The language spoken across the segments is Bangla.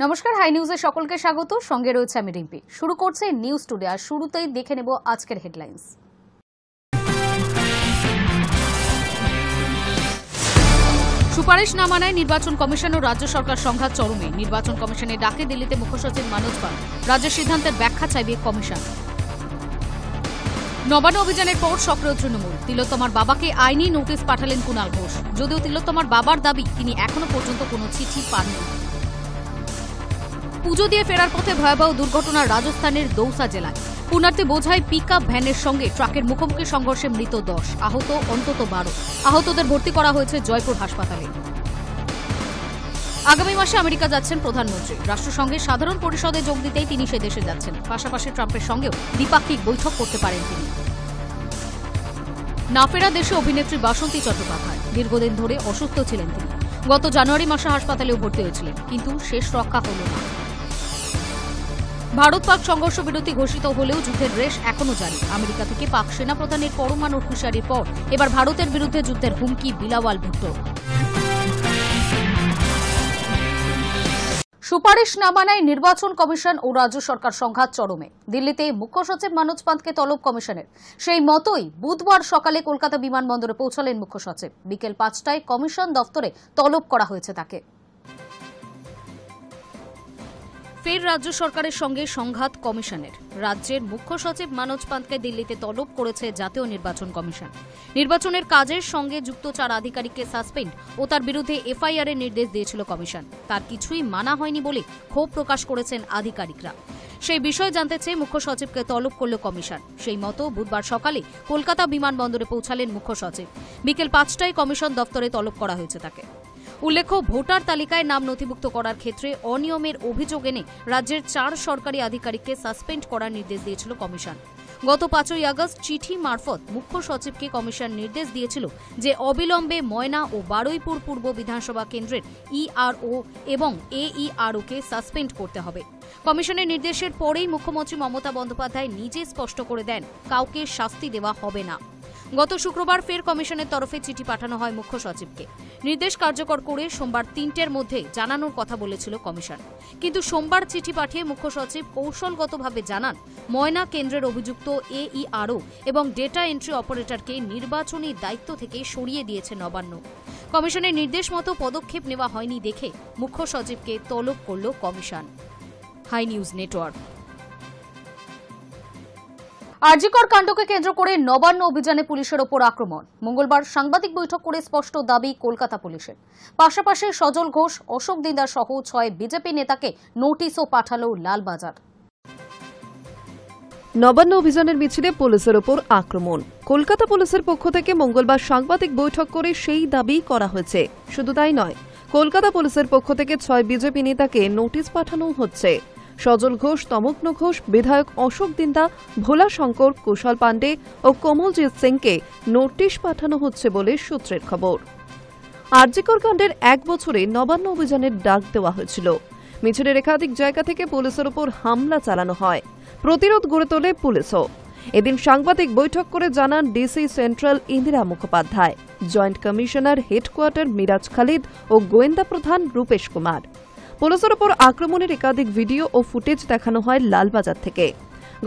নমস্কার, হাই নিউজে সকলকে স্বাগত। সঙ্গে রয়েছে আমি রিম্পি। শুরু করছে নিউজ টুডে। আর শুরুতেই দেখে নেব আজকের হেডলাইন্স। সুপারিশ না মানায় নির্বাচন কমিশন ও রাজ্য সরকার সংঘাত চরমে। নির্বাচন কমিশনের ডাকে দিল্লিতে মুখ্য সচিব মনোজ পাল। রাজ্যের সিদ্ধান্তের ব্যাখ্যা চাইবে কমিশন। নবান্ন অভিযানের পর সক্রিয় তৃণমূল। তিলোত্তমার বাবাকে আইনি নোটিশ পাঠালেন কুণাল ঘোষ। যদিও তিলোত্তমার বাবার দাবি তিনি এখনো পর্যন্ত কোনো চিঠি পাননি। পুজো দিয়ে ফেরার পথে ভয়াবহ দুর্ঘটনা রাজস্থানের দৌসা জেলায়। পুনার্তে বোঝাই পিকআপ ভ্যানের সঙ্গে ট্রাকের মুখোমুখি সংঘর্ষে মৃত 10, আহত অন্তত 12। আহতদের ভর্তি করা হয়েছে জয়পুর হাসপাতালে। আগামী মাসে আমেরিকা যাচ্ছেন প্রধানমন্ত্রী। রাষ্ট্রসংঘের সাধারণ পরিষদে যোগ দিতেই তিনি সে দেশে যাচ্ছেন। পাশাপাশি ট্রাম্পের সঙ্গেও দ্বিপাক্ষিক বৈঠক করতে পারেন তিনি। না ফেরা দেশে অভিনেত্রী বাসন্তী চট্টোপাধ্যায়। দীর্ঘদিন ধরে অসুস্থ ছিলেন তিনি। গত জানুয়ারি মাসে হাসপাতালেও ভর্তি হয়েছিলেন, কিন্তু শেষ রক্ষা হল না। ভারত পাক সংঘর্ষ বিরতি ঘোষিত হলেও যুদ্ধের রেশ এখনো জারি। আমেরিকা থেকে পাক সেনাপ্রধানের পরমাণু হুঁশিয়ারির পর এবার ভারতের বিরুদ্ধে যুদ্ধের হুমকি বিলাওয়াল ভুট্টোর। সুপারিশ না মানায় নির্বাচন কমিশন ও রাজ্য সরকার সংঘাত চরমে। দিল্লিতে মুখ্য সচিব মনোজ পান্তকে তলব কমিশনের। সেই মতোই বুধবার সকালে কলকাতা বিমানবন্দরে পৌঁছালেন মুখ্য সচিব। বিকেল 5টায় কমিশন দফতরে তলব করা হয়েছে তাকে। ফের রাজ্য সরকারের সঙ্গে সংঘাত কমিশনের। রাজ্যের মুখ্য সচিব মনোজ পান্তকে দিল্লিতে তলব করেছে জাতীয় নির্বাচন কমিশন। নির্বাচনের কাজের সঙ্গে যুক্ত 4 আধিকারিককে সাসপেন্ড ও তার বিরুদ্ধে এফআইআর এর নির্দেশ দিয়েছিল কমিশন। তার কিছুই মানা হয়নি বলে ক্ষোভ প্রকাশ করেছেন আধিকারিকরা। সেই বিষয় জানতে চেয়ে মুখ্য সচিবকে তলব করল কমিশন। সেই মতো বুধবার সকালে কলকাতা বিমানবন্দরে পৌঁছালেন মুখ্য সচিব। বিকেল 5টায় কমিশন দফতরে তলব করা হয়েছে তাকে। উল্লেখ্য, ভোটার তালিকায় নাম নথিভুক্ত করার ক্ষেত্রে অনিয়মের অভিযোগ এনে রাজ্যের 4 সরকারি আধিকারিককে সাসপেন্ড করার নির্দেশ দিয়েছিল কমিশন। গত 5ই আগস্ট চিঠি মারফত মুখ্য সচিবকে কমিশন নির্দেশ দিয়েছিল যে অবিলম্বে ময়না ও বারুইপুর পূর্ব বিধানসভা কেন্দ্রের ইআরও এবং এইআরওকে সাসপেন্ড করতে হবে। কমিশনের নির্দেশের পরেই মুখ্যমন্ত্রী মমতা বন্দ্যোপাধ্যায় নিজে স্পষ্ট করে দেন, কাউকে শাস্তি দেওয়া হবে না। গত শুক্রবার ফের কমিশনের তরফে চিঠি পাঠানো হয় মুখ্য সচিবকে। নির্দেশ কার্যকর করে সোমবার 3টের মধ্যে জানানোর কথা বলেছিল কমিশন। কিন্তু সোমবার চিঠি পাঠিয়ে মুখ্য সচিব কৌশলগতভাবে জানান, ময়না কেন্দ্রের অভিযুক্ত এইআরও এবং ডেটা এন্ট্রি অপারেটরকে নির্বাচনী দায়িত্ব থেকে সরিয়ে দিয়েছে নবান্ন। কমিশনের নির্দেশ মতো পদক্ষেপ নেওয়া হয়নি দেখে মুখ্য সচিবকে তলব করল commission. High News Network. RG Kar কাণ্ডকে কেন্দ্র করে নবান্ন অভিযানে পুলিশের ওপর আক্রমণ। মঙ্গলবার সাংবাদিক বৈঠক করে স্পষ্ট দাবি কলকাতা পুলিশের। পাশাপাশি সজল ঘোষ, অশোক দিন্দার সহ 6 বিজেপি নেতাকে নোটিশও পাঠালো লালবাজার। নবান্ন অভিযানের মিছিলে পুলিশের ওপর আক্রমণ। কলকাতা পুলিশের পক্ষ থেকে মঙ্গলবার সাংবাদিক বৈঠক করে সেই দাবি করা হয়েছে। শুধু তাই নয়, কলকাতা পুলিশের পক্ষ থেকে 6 বিজেপি নেতাকে নোটিশ পাঠানো হচ্ছে। সজল ঘোষ, তমগ্ন ঘোষ, বিধায়ক অশোক দিন্দা, ভোলা শঙ্কর, কুশল পাণ্ডে ও কমলজিৎ সিংকে নোটিশ পাঠানো হচ্ছে বলে সূত্রের খবর। আরজিকর কাণ্ডের 1 বছরে নবান্ন অভিযানের ডাক দেওয়া হয়েছিল। মিছিলের একাধিক জায়গা থেকে পুলিশের উপর হামলা চালানো হয়। প্রতিরোধ গড়ে তোলে পুলিশও। এদিন সাংবাদিক বৈঠক করে জানান DC central Indira Mukhopadhyay, joint commissioner headquarter Miraj Khalid ও গোয়েন্দা প্রধান রূপেশ কুমার। পুলিশের ওপর আক্রমণের একাধিক ভিডিও ও ফুটেজ দেখানো হয় লালবাজার থেকে।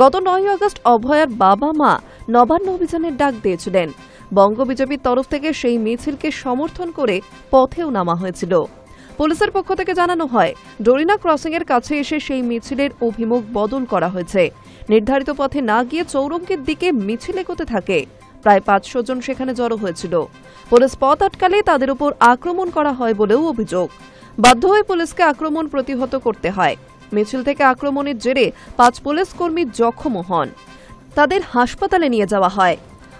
গত 9 আগস্ট অভয়ার বাবা মা নবান্ন অভিযানের ডাক দিয়েছিলেন। বঙ্গ বিজেপির তরফ থেকে সেই মিছিলকে সমর্থন করে পথেও নামা হয়েছিল। পুলিশের পক্ষ থেকে জানানো হয়, ডোরিনা ক্রসিং এর কাছে এসে সেই মিছিলের অভিমুখ বদল করা হয়েছে। নির্ধারিত পথে না গিয়ে চৌরঙ্গের দিকে মিছিল এগোতে থাকে। প্রায় 500 জন সেখানে জড়ো হয়েছিল। পুলিশ পথ আটকালে তাদের উপর আক্রমণ করা হয় বলেও অভিযোগ। বাধ্য হয়ে পুলিশকে আক্রমণ প্রতিহত করতে হয়। মিছিল থেকে আক্রমণের জেরে 5 পুলিশ কর্মী জখম হন। তাদের হাসপাতালে নিয়ে যাওয়া হয়।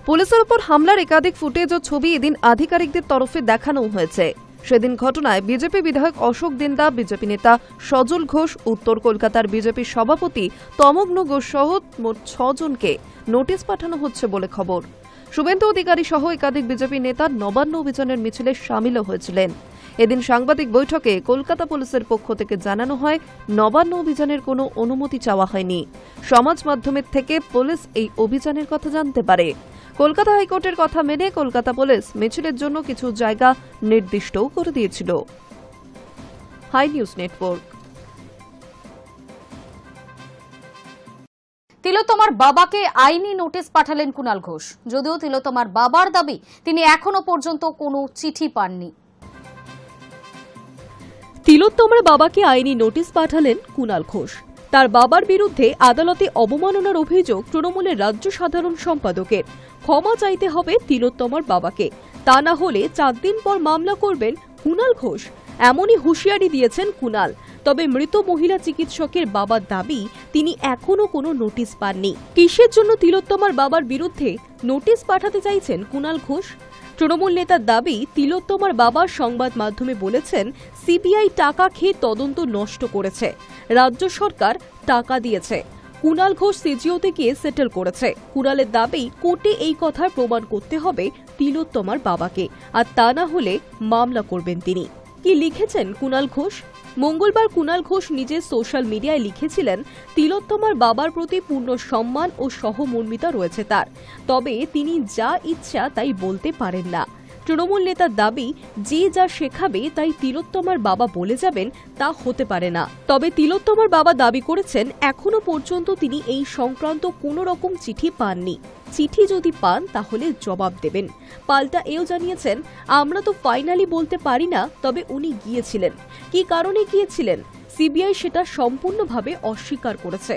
পুলিশের উপর হামলার একাধিক ফুটেজ ও ছবি এদিন আধিকারিকদের তরফে দেখানো হয়েছে। সেদিন ঘটনায় বিজেপি বিধায়ক অশোক দিন্দা, বিজেপি নেতা সজল ঘোষ, উত্তর কলকাতার বিজেপি সভাপতি তমগ্ন ঘোষ সহ মোট 6 জনকে নোটিশ পাঠানো হচ্ছে বলে খবর। শুভেন্দু অধিকারী সহ একাধিক বিজেপি নেতা নবান্ন অভিযানের মিছিলে শামিলও হয়েছিলেন। এদিন সাংবাদিক বৈঠকে কলকাতা পুলিশের পক্ষ থেকে জানানো হয়, নবান্ন অভিযানের কোনো অনুমতি চাওয়া হয়নি। সমাজ মাধ্যমের থেকে পুলিশ এই অভিযানের কথা জানতে পারে। কলকাতা হাইকোর্টের কথা মেনে কলকাতা পুলিশ মিছিলের জন্য কিছু জায়গা নির্দিষ্টও করে দিয়েছিল। High News Network. তিলোত্তমার বাবাকে আইনি নোটিশ পাঠালেন কুণাল ঘোষ। যদিও তিলোত্তমার বাবার দাবি তিনি এখনো পর্যন্ত কোনো চিঠি পাননি। তিলোত্তমার বাবাকে আইনি নোটিশ পাঠালেন কুণাল ঘোষ। তার বাবার বিরুদ্ধে আদালতে অবমাননার অভিযোগ তৃণমূলের রাজ্য সাধারণ সম্পাদকের। ক্ষমা চাইতে হবে তিলোত্তমার বাবাকে, তা না হলে 4 দিন পর মামলা করবেন কুণাল ঘোষ, এমনই হুঁশিয়ারি দিয়েছেন কুণাল। তবে মৃত মহিলা চিকিৎসকের বাবার দাবি তিনি এখনো কোনো নোটিশ পাননি। কিসের জন্য তিলোত্তমার বাবার বিরুদ্ধে নোটিশ পাঠাতে চাইছেন কুণাল ঘোষ? তৃণমূল নেতার দাবি, তিলোত্তমার বাবা সংবাদ মাধ্যমে বলেছেন সিবিআই টাকা খেয়ে তদন্ত নষ্ট করেছে, রাজ্য সরকার টাকা দিয়েছে, কুণাল ঘোষ সিজিওতে গিয়ে সেটেল করেছে। কুণালের দাবি কোর্টে এই কথার প্রমাণ করতে হবে তিলোত্তমার বাবাকে, আর তা না হলে মামলা করবেন তিনি। কি লিখেছেন কুণাল ঘোষ? মঙ্গলবার কুণাল ঘোষ নিজের সোশ্যাল মিডিয়ায় লিখেছিলেন, তিলোত্তমার বাবার প্রতি পূর্ণ সম্মান ও সহমর্মিতা রয়েছে তার, তবে তিনি যা ইচ্ছা তাই বলতে পারেন না। তৃণমূল নেতার দাবি, যে যা শেখাবে তাই তিলোত্তমার বাবা বলে যাবেন তা হতে পারে না। তবে তিলোত্তমার বাবা দাবি করেছেন এখনো পর্যন্ত তিনি এই সংক্রান্ত কোনো রকম চিঠি পাননি। চিঠি যদি পান তাহলে জবাব দেবেন। পাল্টা এও জানিয়েছেন, আমরা তো ফাইনালি বলতে পারি না, তবে উনি গিয়েছিলেন। কি কারণে গিয়েছিলেন সিবিআই সেটা সম্পূর্ণভাবে অস্বীকার করেছে।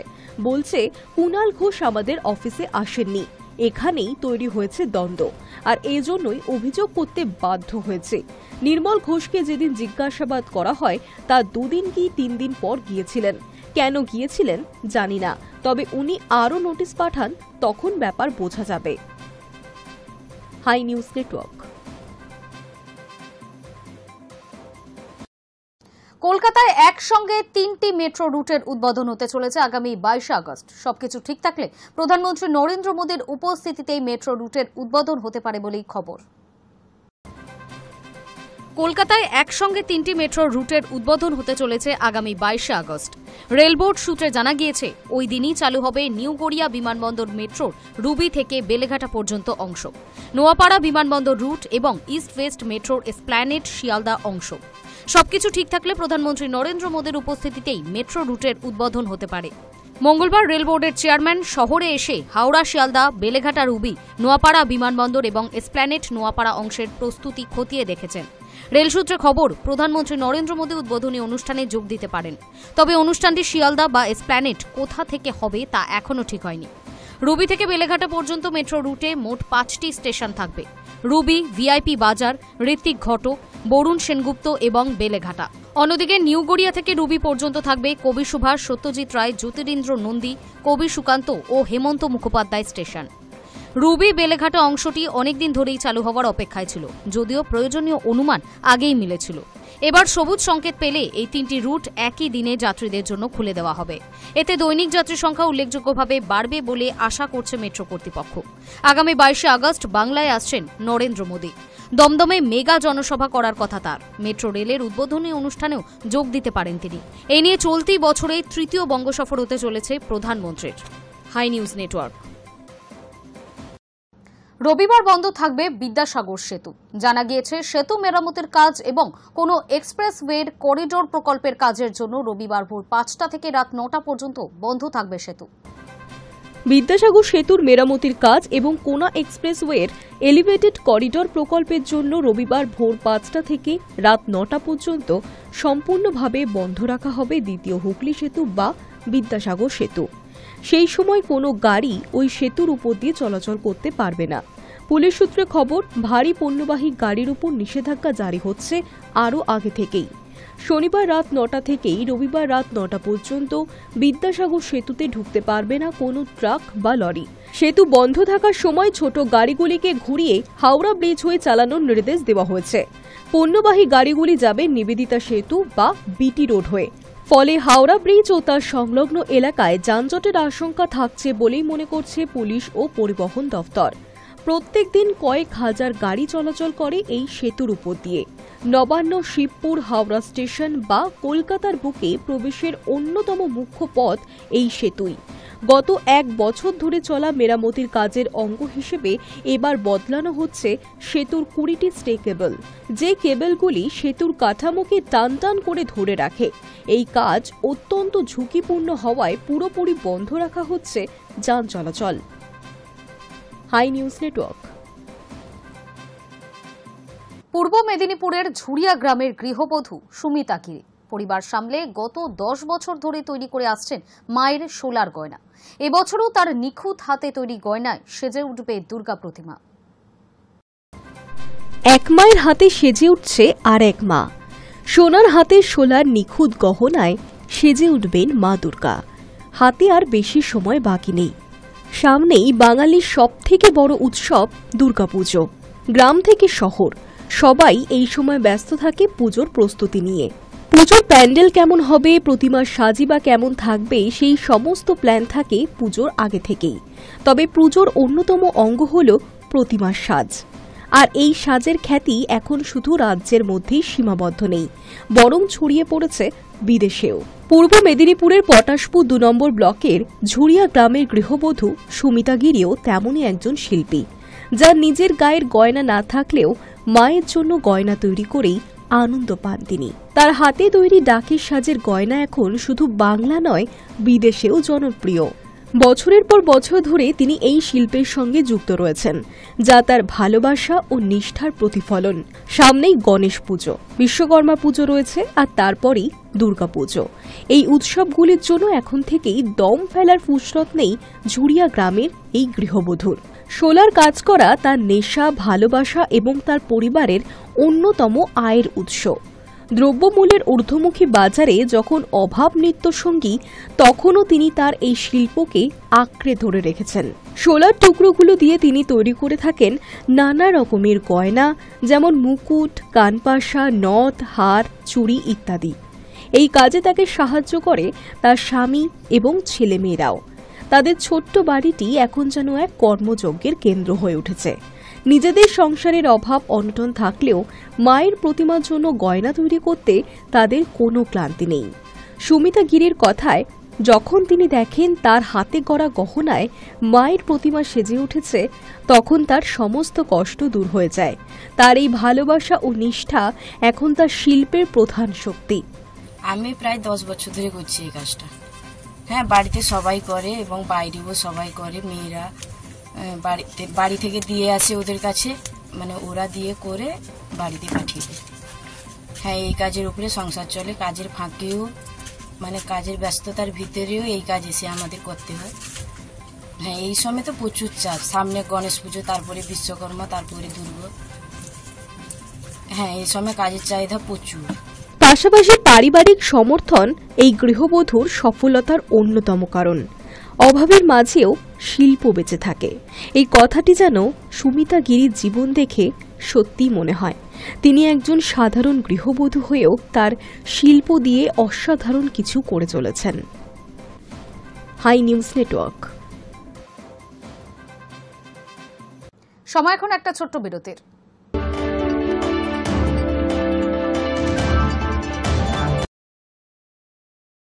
বলছে কুণাল ঘোষ আমাদের অফিসে আসেননি, এখানেই তৈরি হয়েছে দ্বন্দ্ব, আর এজন্যই অভিযোগ করতে বাধ্য হয়েছে। নির্মল ঘোষকে যেদিন জিজ্ঞাসাবাদ করা হয় তার 2 দিন কি 3 দিন পর গিয়েছিলেন। কেন গিয়েছিলেন জানি না, তবে উনি আরও নোটিশ পাঠান তখন ব্যাপার বোঝা যাবে। High News Network. কলকাতায় একসঙ্গে 3টি মেট্রো রুটের উদ্বোধন হতে চলেছে আগামী 22 আগস্ট। সবকিছু ঠিক থাকলে প্রধানমন্ত্রী নরেন্দ্র মোদীর উপস্থিতিতেই মেট্রো রুটের উদ্বোধন হতে পারে বলেই খবর। কলকাতায় একসঙ্গে 3টি মেট্রো রুটের উদ্বোধন হতে চলেছে আগামী 22 আগস্ট। রেলবোর্ড সূত্রে জানা গিয়েছে ওই দিনই চালু হবে নিউ গড়িয়া বিমানবন্দর মেট্রোর রুবি থেকে বেলেঘাটা পর্যন্ত অংশ, নোয়াপাড়া বিমানবন্দর রুট এবং ইস্ট ওয়েস্ট মেট্রোর এসপ্ল্যানেড শিয়ালদা অংশ। সবকিছু ঠিক থাকলে প্রধানমন্ত্রী নরেন্দ্র মোদীর উপস্থিতিতেই মেট্রো রুটের উদ্বোধন হতে পারে। মঙ্গলবার রেলবোর্ডের চেয়ারম্যান শহরে এসে হাওড়া শিয়ালদা, বেলেঘাটা রুবি, নোয়াপাড়া বিমানবন্দর এবং এসপ্ল্যানেড নোয়াপাড়া অংশের প্রস্তুতি খতিয়ে দেখেছেন। রেল সূত্রে খবর, প্রধানমন্ত্রী নরেন্দ্র মোদী উদ্বোধনী অনুষ্ঠানে যোগ দিতে পারেন, তবে অনুষ্ঠানটি শিয়ালদা বা এসপ্ল্যানেড কোথা থেকে হবে তা এখনও ঠিক হয়নি। রুবি থেকে বেলেঘাটা পর্যন্ত মেট্রো রুটে মোট 5টি স্টেশন থাকবে: রুবি, ভিআইপি বাজার, ঋত্বিক ঘটক, বরুণ সেনগুপ্ত এবং বেলেঘাটা। অন্যদিকে নিউ গড়িয়া থেকে রুবি পর্যন্ত থাকবে কবি সুভাষ, সত্যজিৎ রায়, জ্যোতিরিন্দ্র নন্দী, কবি সুকান্ত ও হেমন্ত মুখোপাধ্যায় স্টেশন। রুবি বেলেঘাটা অংশটি অনেকদিন ধরেই চালু হওয়ার অপেক্ষায় ছিল, যদিও প্রয়োজনীয় অনুমান আগেই মিলেছিল। এবার সবুজ সংকেত পেলে এই 3টি রুট একই দিনে যাত্রীদের জন্য খুলে দেওয়া হবে। এতে দৈনিক যাত্রী সংখ্যা উল্লেখযোগ্যভাবে বাড়বে বলে আশা করছে মেট্রো কর্তৃপক্ষ। আগামী 22 আগস্ট বাংলায় আসছেন নরেন্দ্র মোদী। দমদমে মেগা জনসভা করার কথা তার। মেট্রো রেলের উদ্বোধনী অনুষ্ঠানেও যোগ দিতে পারেন তিনি। এই নিয়ে চলতি বছরে 3য় বঙ্গ সফর হতে চলেছে প্রধানমন্ত্রীর। High News Network. রবিবার বন্ধ থাকবে বিদ্যাসাগর সেতু। জানা গিয়েছে সেতু মেরামতের কাজ এবং কোনো এক্সপ্রেসওয়ের করিডোর প্রকল্পের কাজের জন্য রবিবার ভোর 5টা থেকে রাত 9টা পর্যন্ত বন্ধ থাকবে সেতু। বিদ্যাসাগর সেতুর মেরামতির কাজ এবং কোনা এক্সপ্রেসওয়ের এলিভেটেড করিডোর প্রকল্পের জন্য রবিবার ভোর 5টা থেকে রাত 9টা পর্যন্ত সম্পূর্ণভাবে বন্ধ রাখা হবে দ্বিতীয় হুগলি সেতু বা বিদ্যাসাগর সেতু। সেই সময় কোনো গাড়ি ওই সেতুর উপর দিয়ে চলাচল করতে পারবে না। পুলিশ সূত্রে খবর, ভারী পণ্যবাহী গাড়ির উপর নিষেধাজ্ঞা জারি হচ্ছে আরও আগে থেকেই। শনিবার রাত 9টা থেকেই রবিবার রাত 9টা পর্যন্ত বিদ্যাসাগর সেতুতে ঢুকতে পারবে না কোনো ট্রাক বা লরি। সেতু বন্ধ থাকার সময় ছোট গাড়িগুলিকে ঘুরিয়ে হাওড়া ব্রিজ হয়ে চালানোর নির্দেশ দেওয়া হয়েছে। পণ্যবাহী গাড়িগুলি যাবে নিবেদিতা সেতু বা বিটি রোড হয়ে। ফলে হাওড়া ব্রিজ ও তার সংলগ্ন এলাকায় যানজটের আশঙ্কা থাকছে বলেই মনে করছে পুলিশ ও পরিবহন দফতর। প্রত্যেক দিন কয়েক হাজার গাড়ি চলাচল করে এই সেতুর উপর দিয়ে। নবান্ন, শিবপুর, হাওড়া স্টেশন বা কলকাতার বুকে প্রবেশের অন্যতম মুখ্য পথ এই সেতুই। গত 1 বছর ধরে চলা মেরামতির কাজের অঙ্গ হিসেবে এবার বদলানো হচ্ছে সেতুর 20টি স্টে কেবল, যে কেবলগুলি সেতুর কাঠামোকে টান টান করে ধরে রাখে। এই কাজ অত্যন্ত ঝুঁকিপূর্ণ হওয়ায় পুরোপুরি বন্ধ রাখা হচ্ছে যান চলাচল। High News Network. পূর্ব মেদিনীপুরের ঝুড়িয়া গ্রামের গৃহবধূ সুমিতা গিরি পরিবার সামলে গত 10 বছর ধরে তৈরি করে আসছেন মায়ের সোলার গয়না। এবছরও তার নিখুঁত হাতে তৈরি গয়নায় সেজে উঠবে দুর্গা প্রতিমা। এক মায়ের হাতে সেজে উঠছে আর এক মা। সোনার হাতের সোলার নিখুঁত গহনায় সেজে উঠবেন মা দুর্গা। হাতে আর বেশি সময় বাকি নেই। সামনেই বাঙালির সবথেকে বড় উৎসব দুর্গাপুজো। গ্রাম থেকে শহর সবাই এই সময় ব্যস্ত থাকে পুজোর প্রস্তুতি নিয়ে। পুজোর প্যান্ডেল কেমন হবে, প্রতিমার সাজি বা কেমন থাকবে, সেই সমস্ত প্ল্যান থাকে পুজোর আগে থেকেই। তবে পুজোর অন্যতম অঙ্গ হল প্রতিমার সাজ। আর এই সাজের খ্যাতি এখন শুধু রাজ্যের মধ্যেই সীমাবদ্ধ নেই, বরং ছড়িয়ে পড়েছে বিদেশেও। পূর্ব মেদিনীপুরের পটাশপুর 2 নম্বর ব্লকের ঝুড়িয়া গ্রামের গৃহবধূ সুমিতা গিরিও তেমনই একজন শিল্পী, যার নিজের গায়ের গয়না না থাকলেও মায়ের জন্য গয়না তৈরি করেই আনন্দ পান তিনি। তার হাতে তৈরি ডাকের সাজের গয়না এখন শুধু বাংলা নয়, বিদেশেও জনপ্রিয়। বছরের পর বছর ধরে তিনি এই শিল্পের সঙ্গে যুক্ত রয়েছেন, যা তার ভালোবাসা ও নিষ্ঠার প্রতিফলন। সামনেই গণেশ পুজো, বিশ্বকর্মা পুজো রয়েছে, আর তারপরই দুর্গাপুজো। এই উৎসবগুলির জন্য এখন থেকেই দম ফেলার ফুসরত নেই ঝুড়িয়া গ্রামের এই গৃহবধূর। সোলার কাজ করা তার নেশা, ভালোবাসা এবং তার পরিবারের অন্যতম আয়ের উৎস। দ্রব্যমূল্যের ঊর্ধ্বমুখী বাজারে যখন অভাব নিত্যসঙ্গী, তখনও তিনি তার এই শিল্পকে আঁকড়ে ধরে রেখেছেন। সোলার টুকরোগুলো দিয়ে তিনি তৈরি করে থাকেন নানা রকমের গয়না, যেমন মুকুট, কানপাশা, নথ, হার, চুড়ি ইত্যাদি। এই কাজে তাকে সাহায্য করে তার স্বামী এবং ছেলেমেয়েরাও। তাদের ছোট্ট বাড়িটি এখন যেন এক কর্মযজ্ঞের কেন্দ্র হয়ে উঠেছে। নিজেদের সংসারের অভাব অনটন থাকলেও মায়ের প্রতিমার জন্য গয়না তৈরি করতে তাদের কোনো ক্লান্তি নেই। সুমিতা গিরির কথায়, যখন তিনি দেখেন তার হাতে গড়া গহনায় মায়ের প্রতিমা সেজে উঠেছে, তখন তার সমস্ত কষ্ট দূর হয়ে যায়। তার এই ভালোবাসা ও নিষ্ঠা এখন তার শিল্পের প্রধান শক্তি। আমি প্রায় 10 বছর ধরে করছি এই কাজটা। হ্যাঁ, বাড়িতে সবাই করে এবং বাইরেও সবাই করে। মেয়েরা বাড়ি থেকে দিয়ে আসে ওদের কাছে, মানে ওরা দিয়ে করে বাড়িতে পাঠিয়ে দেয়। হ্যাঁ, এই কাজের উপরে সংসার চলে। কাজের ফাঁকেও, মানে কাজের ব্যস্ততার ভিতরেও এই কাজ এসে আমাদের করতে হয়। হ্যাঁ, এই সময় তো প্রচুর চাপ। সামনে গণেশ পুজো, তারপরে বিশ্বকর্মা, তারপরে দুর্গা। হ্যাঁ, এই সময় কাজের চাহিদা প্রচুর। পাশাপাশি পারিবারিক সমর্থন এই গৃহবধূর সফলতার অন্যতম কারণ। অভাবের মাঝেও শিল্প বেঁচে থাকে, এই কথাটি যেন সুমিতা গিরির জীবন দেখে সত্যি মনে হয়। তিনি একজন সাধারণ গৃহবধূ হয়েও তার শিল্প দিয়ে অসাধারণ কিছু করে চলেছেন। High News Network. সময় এখন একটা ছোট্ট বিরতির।